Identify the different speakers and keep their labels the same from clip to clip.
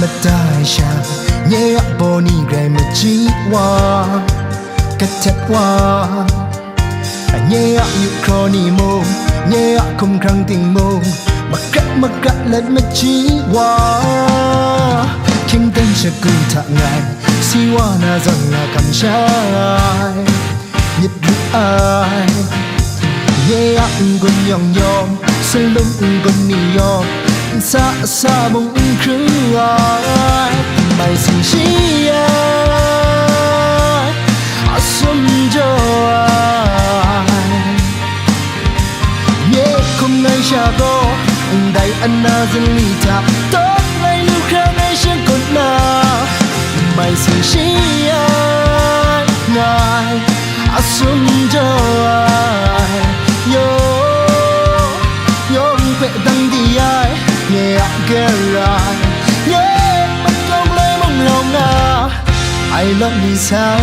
Speaker 1: Natasha nhớ boni gray mà chỉ qua cách thật qua nhớ yêu crony mông nhớ không khăng tình mông mặc cắt lên mà chỉ qua kim tên sẽ cứ thả ngài si qua na rằng là cầm trái nhịp rực ai nhớ con nhong nhong sẽ lúc con nỉ nhong xa xa bóng khứ ai bài xin chi ai xuân cho ai nhé không ngay cha có đại anh na dân lì ta tốt ngay lưu khang ngay trên cột na bài xin chi ai ngài xuân cho ai yo yo về tăng đi ai nghe kể lại nhé bắt công lấy mong lòng à I love me sai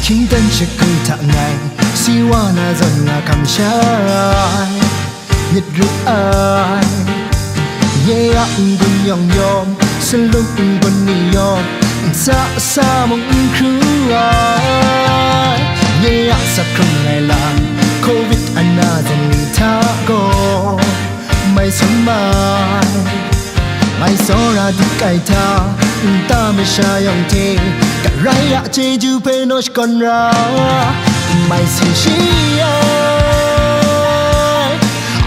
Speaker 1: chính tên sẽ cứ thả ngày si hoa na dần là cầm trái nhật rực ai nhé ăn con nhong nhong sân lúc con nỉ nhong xa xa mong khứ ai nhé ăn sắc không ngày làm covid anh na dần lì tha go mày sống mai mày xóa ra đi cày tha ta mới sai ông thế cả rai ạ chế du phê nó còn ra mày xin chi ai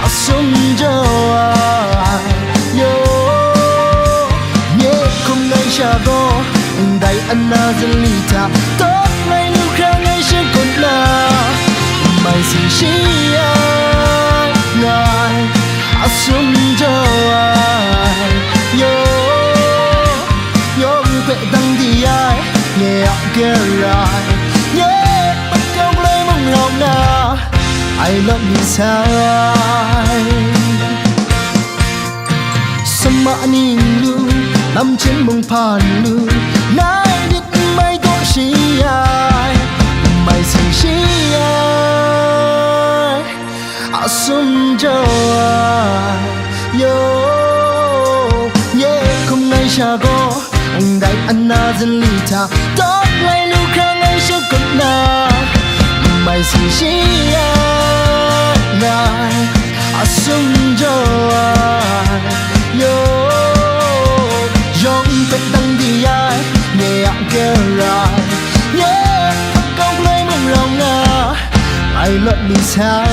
Speaker 1: sống cho ai yo nhé không ngay cha go đại anh na dân lì ta tốt ngay lưu khang ngay trên cột na mày xin chi ai ngài sống cho ai yo về tăng đi ai nghe kể lại nhé bắt công lấy mong lòng à I love me sai sama ning lu nằm trên mông phan lu nai đít mày có chi ai mày xin chi ai xuân cho ai yo yeah không ngay cha có đại anh na dân lì ta tốt ngay lưu khang ngay trước cột na mày xin chi ai ngài xuân cho ai yo dòng phải tăng đi ai nhẹ kêu lại nhé công lấy mong lòng à I love me sai